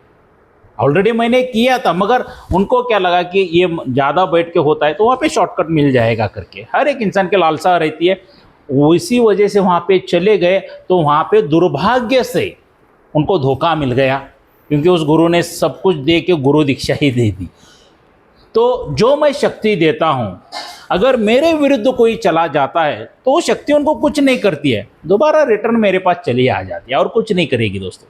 ऑलरेडी मैंने किया था, मगर उनको क्या लगा कि ये ज़्यादा बैठ के होता है तो वहाँ पे शॉर्टकट मिल जाएगा करके। हर एक इंसान की लालसा रहती है, उसी वजह से वहाँ पे चले गए। तो वहाँ पे दुर्भाग्य से उनको धोखा मिल गया, क्योंकि उस गुरु ने सब कुछ दे के गुरु दीक्षा ही दे दी। तो जो मैं शक्ति देता हूँ, अगर मेरे विरुद्ध कोई चला जाता है तो वो शक्ति उनको कुछ नहीं करती है, दोबारा रिटर्न मेरे पास चली आ जाती है और कुछ नहीं करेगी दोस्तों।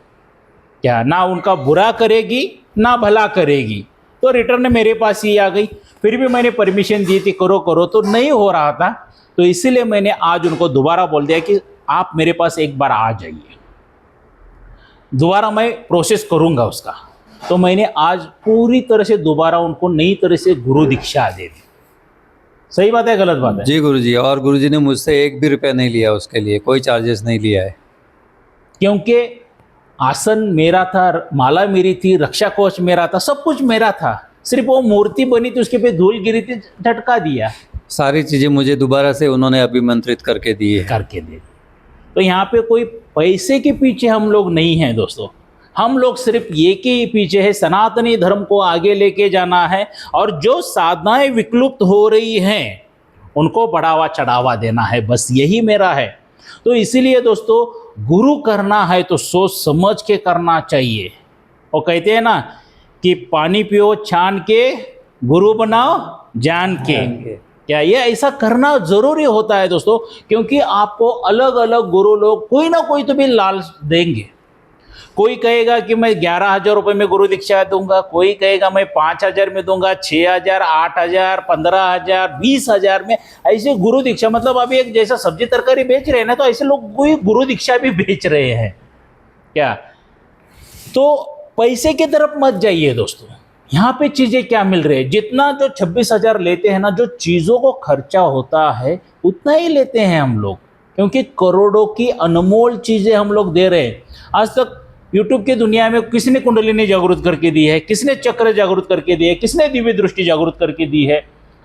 क्या ना उनका बुरा करेगी ना भला करेगी, तो रिटर्न मेरे पास ही आ गई। फिर भी मैंने परमिशन दी थी करो करो, तो नहीं हो रहा था, तो इसीलिए मैंने आज उनको दोबारा बोल दिया कि आप मेरे पास एक बार आ जाइए, दोबारा मैं प्रोसेस करूँगा उसका। तो मैंने आज पूरी तरह से दोबारा उनको नई तरह से गुरु दीक्षा दे दी। सही बात है गलत बात है? जी गुरुजी, और गुरुजी ने मुझसे 1 भी रुपया नहीं लिया, उसके लिए कोई चार्जेस नहीं लिया है। क्योंकि आसन मेरा था, माला मेरी थी, रक्षा कवच मेरा था, सब कुछ मेरा था। सिर्फ वो मूर्ति बनी थी, उसके पे धूल गिरी थी, झटका दिया, सारी चीज़ें मुझे दोबारा से उन्होंने अभिमंत्रित करके दी है। करके दे दी। तो यहाँ पे कोई पैसे के पीछे हम लोग नहीं हैं दोस्तों, हम लोग सिर्फ ये के पीछे है, सनातनी धर्म को आगे लेके जाना है, और जो साधनाएं विक्लुप्त हो रही हैं उनको बढ़ावा चढ़ावा देना है, बस यही मेरा है। तो इसीलिए दोस्तों, गुरु करना है तो सोच समझ के करना चाहिए। वो कहते हैं ना कि पानी पियो छान के, गुरु बनाओ जान के। क्या ये ऐसा करना ज़रूरी होता है दोस्तों, क्योंकि आपको अलग अलग गुरु लोग कोई ना कोई तो भी लालच देंगे। कोई कहेगा कि मैं 11,000 रुपये में गुरु दीक्षा दूंगा, कोई कहेगा मैं 5,000 में दूंगा, 6,000, 8,000, 15,000, 20,000 में। ऐसे गुरु दीक्षा, मतलब अभी एक जैसा सब्जी तरकारी बेच रहे हैं ना, तो ऐसे लोग कोई गुरु दीक्षा भी बेच रहे हैं क्या। तो पैसे की तरफ मत जाइए दोस्तों, यहाँ पे चीज़ें क्या मिल रही है। जितना जो 26,000 लेते हैं ना, जो चीज़ों को खर्चा होता है उतना ही लेते हैं हम लोग, क्योंकि करोड़ों की अनमोल चीज़ें हम लोग दे रहे हैं। आज तक यूट्यूब की दुनिया में किसने कुंडलिनी जागृत करके दी है, किसने चक्र जागृत करके दी है, किसने दिव्य दृष्टि जागृत करके दी है।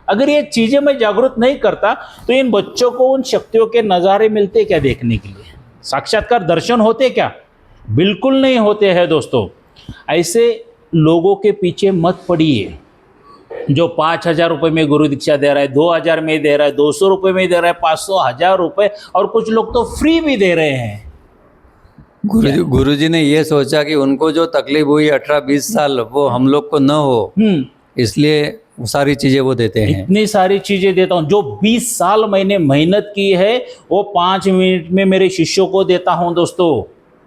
अगर ये चीज़ें मैं जागृत नहीं करता तो इन बच्चों को उन शक्तियों के नज़ारे मिलते क्या देखने के लिए, साक्षात्कार दर्शन होते क्या? बिल्कुल नहीं होते हैं दोस्तों। ऐसे लोगों के पीछे मत पड़िए जो 5,000 रुपये में गुरु दीक्षा दे रहा है, 2,000 में दे रहा है, 200 रुपये में दे रहा है, 500, 1,000 रुपये, और कुछ लोग तो फ्री भी दे रहे हैं। गुरुजी ने ये सोचा कि उनको जो तकलीफ हुई 18-20 साल वो हम लोग को न हो, इसलिए वो सारी चीज़ें वो देते हैं। इतनी सारी चीज़ें देता हूँ, जो 20 साल मैंने मेहनत की है वो 5 मिनट में मेरे शिष्यों को देता हूँ दोस्तों।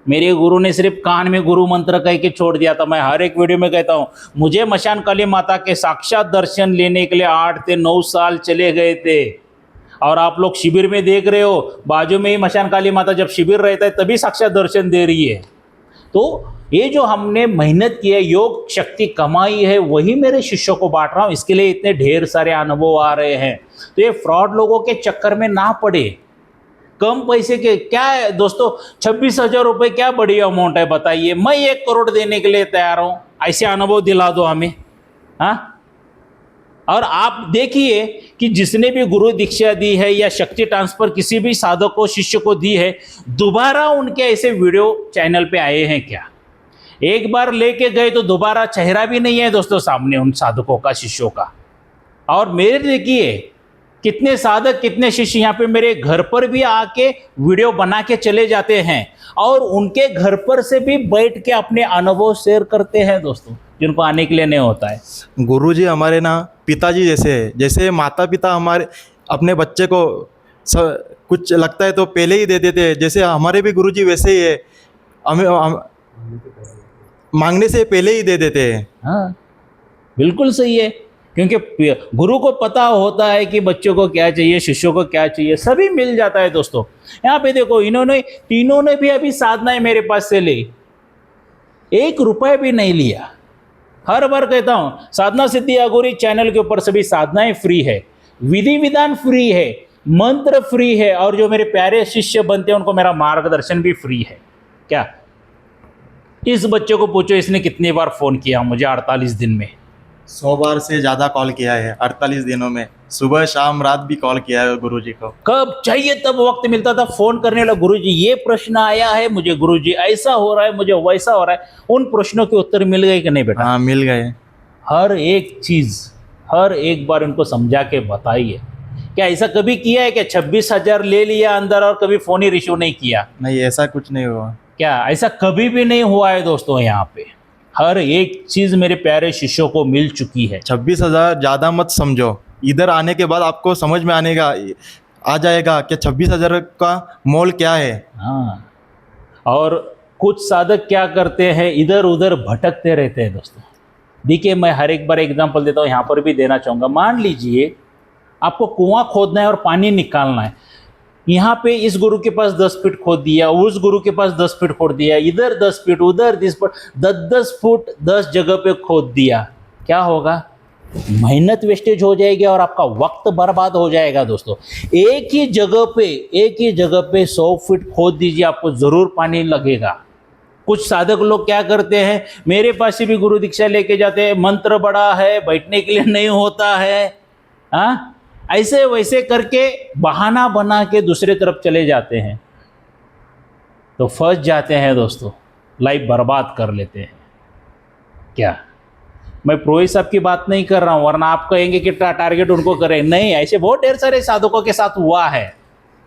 मेरे गुरु ने सिर्फ कान में गुरु मंत्र कह के छोड़ दिया था। मैं हर एक वीडियो में कहता हूँ, मुझे मशान काली माता के साक्षात दर्शन लेने के लिए 8 से 9 साल चले गए थे। और आप लोग शिविर में देख रहे हो, बाजू में ही मशान काली माता जब शिविर रहता है तभी साक्षात दर्शन दे रही है। तो ये जो हमने मेहनत की है, योग शक्ति कमाई है, वही मेरे शिष्यों को बांट रहा हूँ। इसके लिए इतने ढेर सारे अनुभव आ रहे हैं। तो ये फ्रॉड लोगों के चक्कर में ना पड़े। कम पैसे के क्या है दोस्तों, 26,000 रुपये क्या बड़ी अमाउंट है बताइए। मैं 1 करोड़ देने के लिए तैयार हूँ, ऐसे अनुभव दिला दो हमें। हाँ, और आप देखिए कि जिसने भी गुरु दीक्षा दी है या शक्ति ट्रांसफर किसी भी साधक को शिष्य को दी है, दोबारा उनके ऐसे वीडियो चैनल पे आए हैं क्या? एक बार लेके गए तो दोबारा चेहरा भी नहीं है दोस्तों सामने उन साधकों का, शिष्यों का। और मेरे देखिए कितने साधक कितने शिष्य यहाँ पे मेरे घर पर भी आके वीडियो बना के चले जाते हैं, और उनके घर पर से भी बैठ के अपने अनुभव शेयर करते हैं दोस्तों, जिनको आने के लिए नहीं होता है। गुरुजी हमारे ना पिताजी जैसे है। जैसे माता पिता हमारे अपने बच्चे को कुछ लगता है तो पहले ही दे देते हैं, जैसे हमारे भी गुरुजी वैसे ही है, हमें मांगने से पहले ही दे देते हैं। हाँ, बिल्कुल सही है, क्योंकि गुरु को पता होता है कि बच्चों को क्या चाहिए, शिष्यों को क्या चाहिए, सभी मिल जाता है दोस्तों। यहाँ पे देखो, इन्होंने तीनों ने भी अभी साधनाएं मेरे पास से ली, 1 रुपये भी नहीं लिया। हर बार कहता हूँ, साधना सिद्धि अघोरी चैनल के ऊपर सभी साधनाएं फ्री है, विधि विधान फ्री है, मंत्र फ्री है, और जो मेरे प्यारे शिष्य बनते हैं उनको मेरा मार्गदर्शन भी फ्री है। क्या इस बच्चे को पूछो इसने कितनी बार फ़ोन किया मुझे 48 दिन में। 100 बार से ज़्यादा कॉल किया है 48 दिनों में, सुबह शाम रात भी कॉल किया है गुरुजी को। कब चाहिए तब वक्त मिलता था फ़ोन करने वाला, गुरुजी ये प्रश्न आया है मुझे, गुरुजी ऐसा हो रहा है मुझे, वैसा हो रहा है। उन प्रश्नों के उत्तर मिल गए कि नहीं बेटा? हाँ मिल गए। हर एक चीज़ हर एक बार उनको समझा के बताइए। क्या ऐसा कभी किया है कि 26,000 ले लिया अंदर और कभी फ़ोन ही रिसीव नहीं किया? नहीं ऐसा कुछ नहीं हुआ। क्या ऐसा कभी भी नहीं हुआ है दोस्तों? यहाँ पे हर एक चीज़ मेरे प्यारे शिष्यों को मिल चुकी है। 26,000 ज़्यादा मत समझो, इधर आने के बाद आपको समझ में आ जाएगा कि 26,000 का मोल क्या है। हाँ, और कुछ साधक क्या करते हैं, इधर उधर भटकते रहते हैं दोस्तों। देखिए मैं हर एक बार एग्जांपल देता हूँ, यहाँ पर भी देना चाहूँगा। मान लीजिए आपको कुआं खोदना है और पानी निकालना है। यहाँ पे इस गुरु के पास 10 फीट खोद दिया, उस गुरु के पास 10 फीट खोद दिया, इधर 10 फीट उधर 10 फीट, 10-10 फुट 10 जगह पे खोद दिया। क्या होगा? मेहनत वेस्टेज हो जाएगी और आपका वक्त बर्बाद हो जाएगा दोस्तों। एक ही जगह पे 100 फीट खोद दीजिए, आपको ज़रूर पानी लगेगा। कुछ साधक लोग क्या करते हैं, मेरे पास से भी गुरु दीक्षा लेके जाते हैं, मंत्र बड़ा है बैठने के लिए नहीं होता है, हाँ ऐसे वैसे करके बहाना बना के दूसरे तरफ चले जाते हैं, तो फंस जाते हैं दोस्तों, लाइफ बर्बाद कर लेते हैं। क्या मैं पुरोहित साहब की बात नहीं कर रहा हूँ, वरना आप कहेंगे कि टारगेट उनको करें, नहीं, ऐसे बहुत ढेर सारे साधकों के साथ हुआ है,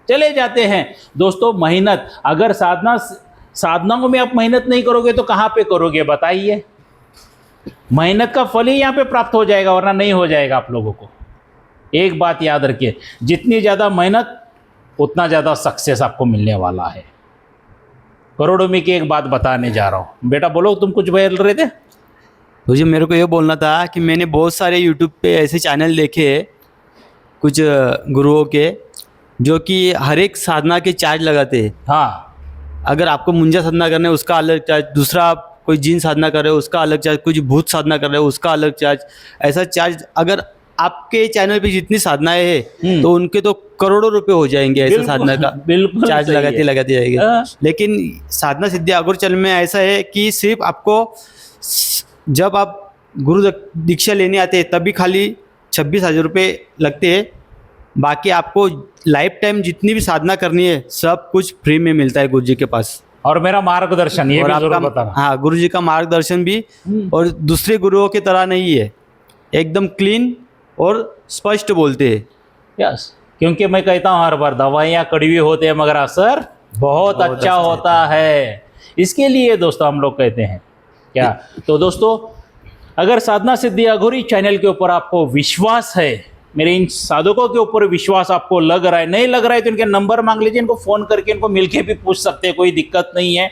चले जाते हैं दोस्तों। मेहनत, अगर साधनाओं में आप मेहनत नहीं करोगे तो कहाँ पे करोगे बताइए? मेहनत का फल ही यहाँ पे प्राप्त हो जाएगा, वरना नहीं हो जाएगा आप लोगों को। एक बात याद रखिए, जितनी ज़्यादा मेहनत उतना ज़्यादा सक्सेस आपको मिलने वाला है। करोड़ों में की एक बात बताने जा रहा हूँ। बेटा बोलो, तुम कुछ बोल रहे थे? तो जी मेरे को ये बोलना था कि मैंने बहुत सारे यूट्यूब पे ऐसे चैनल देखे कुछ गुरुओं के, जो कि हर एक साधना के चार्ज लगाते हैं। हाँ, अगर आपको मुंजा साधना करना है उसका अलग चार्ज, दूसरा कोई जीन साधना कर रहे हो उसका अलग चार्ज, कुछ भूत साधना कर रहे हो उसका अलग चार्ज, ऐसा चार्ज। अगर आपके चैनल पे जितनी साधनाएं हैं तो उनके तो करोड़ों रुपए हो जाएंगे ऐसा साधना का बिल्कुल चार्ज सही लगाते है। लगाते जाएंगे। हाँ। लेकिन साधना सिद्धि अगोचर में ऐसा है कि सिर्फ आपको जब आप गुरु दीक्षा लेने आते हैं तभी खाली 26,000 रुपये लगते हैं। बाकी आपको लाइफ टाइम जितनी भी साधना करनी है सब कुछ फ्री में मिलता है गुरु जी के पास। और मेरा मार्गदर्शन ये और भी जरूर आपका बताना। हाँ, गुरु जी का मार्गदर्शन भी, और दूसरे गुरुओं की तरह नहीं है, एकदम क्लीन और स्पष्ट बोलते हैं। यस, क्योंकि मैं कहता हूँ हर बार, दवाइयाँ कड़वी होते हैं मगर असर बहुत अच्छा होता है। इसके लिए दोस्तों हम लोग कहते हैं क्या, तो दोस्तों अगर साधना सिद्धि अघोरी चैनल के ऊपर आपको विश्वास है, मेरे इन साधकों के ऊपर विश्वास आपको लग रहा है, नहीं लग रहा है तो इनके नंबर मांग लीजिए, इनको फ़ोन करके इनको मिलके भी पूछ सकते हैं, कोई दिक्कत नहीं है।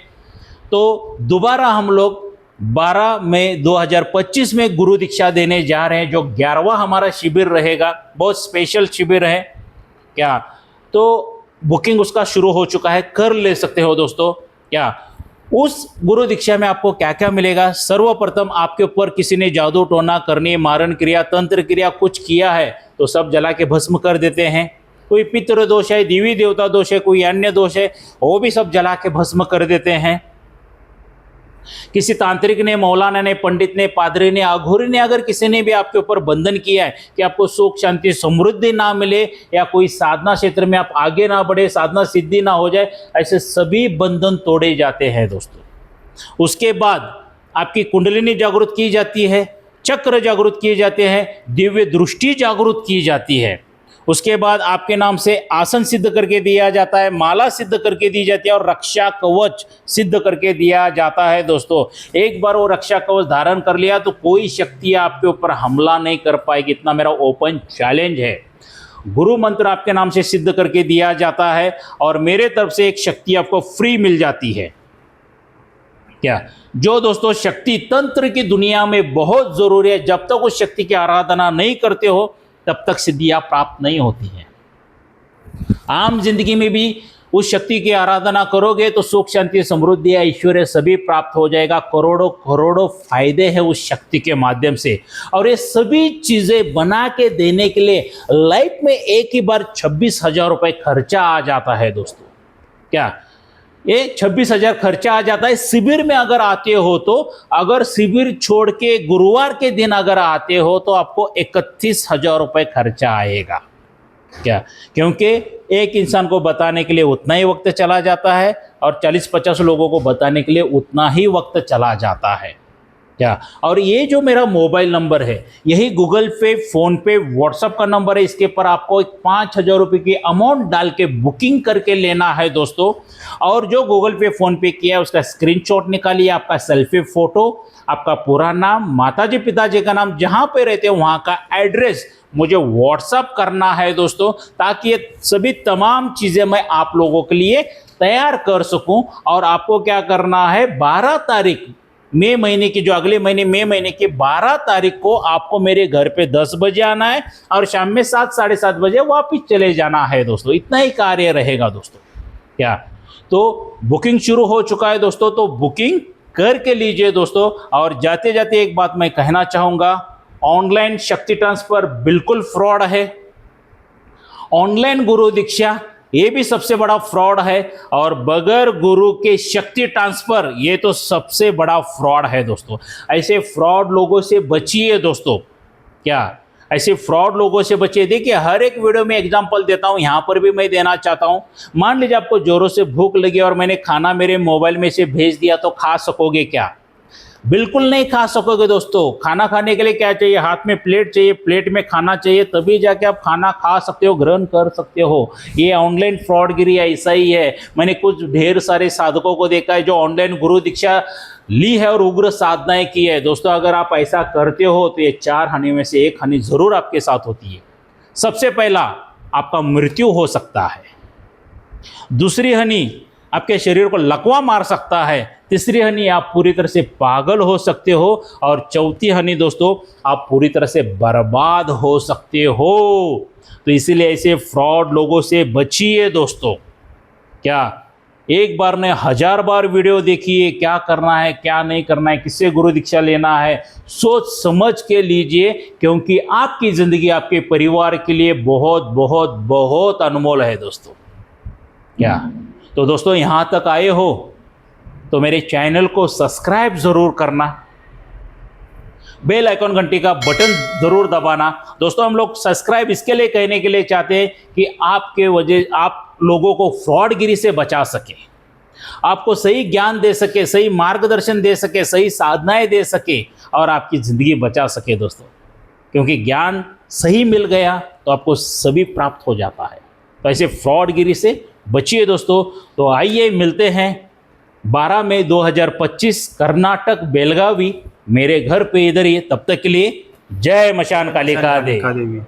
तो दोबारा हम लोग 12 मई 2025 में गुरु दीक्षा देने जा रहे हैं, जो 11वां हमारा शिविर रहेगा, बहुत स्पेशल शिविर है। क्या तो बुकिंग उसका शुरू हो चुका है, कर ले सकते हो दोस्तों। क्या उस गुरु दीक्षा में आपको क्या क्या मिलेगा? सर्वप्रथम आपके ऊपर किसी ने जादू टोना करनी, मारण क्रिया, तंत्र क्रिया कुछ किया है तो सब जला के भस्म कर देते हैं। कोई पितृ दोष है, देवी देवता दोष है, कोई अन्य दोष है, वो भी सब जला के भस्म कर देते हैं। किसी तांत्रिक ने, मौलाना ने, पंडित ने, पादरी ने, अघोरी ने अगर किसी ने भी आपके ऊपर बंधन किया है कि आपको सुख शांति समृद्धि ना मिले या कोई साधना क्षेत्र में आप आगे ना बढ़े, साधना सिद्धि ना हो जाए, ऐसे सभी बंधन तोड़े जाते हैं दोस्तों। उसके बाद आपकी कुंडलिनी जागृत की जाती है, चक्र जागृत किए जाते हैं, दिव्य दृष्टि जागृत की जाती है। उसके बाद आपके नाम से आसन सिद्ध करके दिया जाता है, माला सिद्ध करके दी जाती है और रक्षा कवच सिद्ध करके दिया जाता है दोस्तों। एक बार वो रक्षा कवच धारण कर लिया तो कोई शक्ति आपके ऊपर हमला नहीं कर पाएगी, इतना मेरा ओपन चैलेंज है। गुरु मंत्र आपके नाम से सिद्ध करके दिया जाता है और मेरे तरफ से एक शक्ति आपको फ्री मिल जाती है। क्या जो दोस्तों शक्ति तंत्र की दुनिया में बहुत जरूरी है, जब तक उस शक्ति की आराधना नहीं करते हो तब तक सिद्धियां प्राप्त नहीं होती हैं। आम जिंदगी में भी उस शक्ति की आराधना करोगे तो सुख शांति समृद्धि ऐश्वर्य सभी प्राप्त हो जाएगा। करोड़ों करोड़ों फायदे हैं उस शक्ति के माध्यम से, और ये सभी चीजें बना के देने के लिए लाइफ में एक ही बार 26,000 रुपये खर्चा आ जाता है दोस्तों। क्या ये 26,000 खर्चा आ जाता है। शिविर में अगर आते हो तो, अगर शिविर छोड़ के गुरुवार के दिन अगर आते हो तो आपको 31,000 रुपये खर्चा आएगा। क्या? क्योंकि एक इंसान को बताने के लिए उतना ही वक्त चला जाता है और 40-50 लोगों को बताने के लिए उतना ही वक्त चला जाता है। क्या? और ये जो मेरा मोबाइल नंबर है, यही गूगल पे, फ़ोन पे, व्हाट्सअप का नंबर है। इसके पर आपको 5,000 रुपये की अमाउंट डाल के बुकिंग करके लेना है दोस्तों। और जो गूगल पे, फ़ोन पे किया है उसका स्क्रीनशॉट निकालिए, आपका सेल्फी फ़ोटो, आपका पूरा नाम, माताजी पिताजी का नाम, जहाँ पे रहते हो वहाँ का एड्रेस मुझे व्हाट्सअप करना है दोस्तों, ताकि ये सभी तमाम चीज़ें मैं आप लोगों के लिए तैयार कर सकूं। और आपको क्या करना है, 12 तारीख मई महीने की, जो अगले महीने मई महीने की 12 तारीख को आपको मेरे घर पे 10 बजे आना है और शाम में 7, साढ़े 7 बजे वापस चले जाना है दोस्तों। इतना ही कार्य रहेगा दोस्तों। क्या? तो बुकिंग शुरू हो चुका है दोस्तों, तो बुकिंग करके लीजिए दोस्तों। और जाते जाते एक बात मैं कहना चाहूँगा, ऑनलाइन शक्ति ट्रांसफ़र बिल्कुल फ्रॉड है। ऑनलाइन गुरु दीक्षा ये भी सबसे बड़ा फ्रॉड है, और बगैर गुरु के शक्ति ट्रांसफ़र ये तो सबसे बड़ा फ्रॉड है दोस्तों। ऐसे फ्रॉड लोगों से बचिए दोस्तों। क्या? ऐसे फ्रॉड लोगों से बचिए। देखिए, हर एक वीडियो में एग्जांपल देता हूँ, यहाँ पर भी मैं देना चाहता हूँ। मान लीजिए आपको ज़ोरों से भूख लगी और मैंने खाना मेरे मोबाइल में से भेज दिया, तो खा सकोगे क्या? बिल्कुल नहीं खा सकोगे दोस्तों। खाना खाने के लिए क्या चाहिए? हाथ में प्लेट चाहिए, प्लेट में खाना चाहिए, तभी जाके आप खाना खा सकते हो, ग्रहण कर सकते हो। ये ऑनलाइन फ्रॉडगिरी ऐसा ही है। मैंने कुछ ढेर सारे साधकों को देखा है जो ऑनलाइन गुरु दीक्षा ली है और उग्र साधनाएं की है दोस्तों। अगर आप ऐसा करते हो तो ये 4 हानि में से 1 हानि जरूर आपके साथ होती है। सबसे पहला, आपका मृत्यु हो सकता है। दूसरी हानि, आपके शरीर को लकवा मार सकता है। तीसरी हानि, आप पूरी तरह से पागल हो सकते हो। और चौथी हानि दोस्तों, आप पूरी तरह से बर्बाद हो सकते हो। तो इसीलिए ऐसे फ्रॉड लोगों से बचिए दोस्तों। क्या? एक बार ने 1000 बार वीडियो देखिए, क्या करना है, क्या नहीं करना है, किससे गुरु दीक्षा लेना है, सोच समझ के लीजिए, क्योंकि आपकी ज़िंदगी आपके परिवार के लिए बहुत बहुत बहुत अनमोल है दोस्तों। क्या? तो दोस्तों, यहाँ तक आए हो तो मेरे चैनल को सब्सक्राइब ज़रूर करना, बेल आइकॉन घंटी का बटन ज़रूर दबाना। दोस्तों, हम लोग सब्सक्राइब इसके लिए कहने के लिए चाहते हैं कि आपके वजह आप लोगों को फ्रॉडगिरी से बचा सके, आपको सही ज्ञान दे सके, सही मार्गदर्शन दे सके, सही साधनाएं दे सके और आपकी ज़िंदगी बचा सके दोस्तों। क्योंकि ज्ञान सही मिल गया तो आपको सभी प्राप्त हो जाता है। तो ऐसे फ्रॉडगिरी से बचिए दोस्तों। तो आइए मिलते हैं 12 मई 2025 कर्नाटक बेलगावी, मेरे घर पे इधर ही। तब तक के लिए जय मशान कालिका देवी।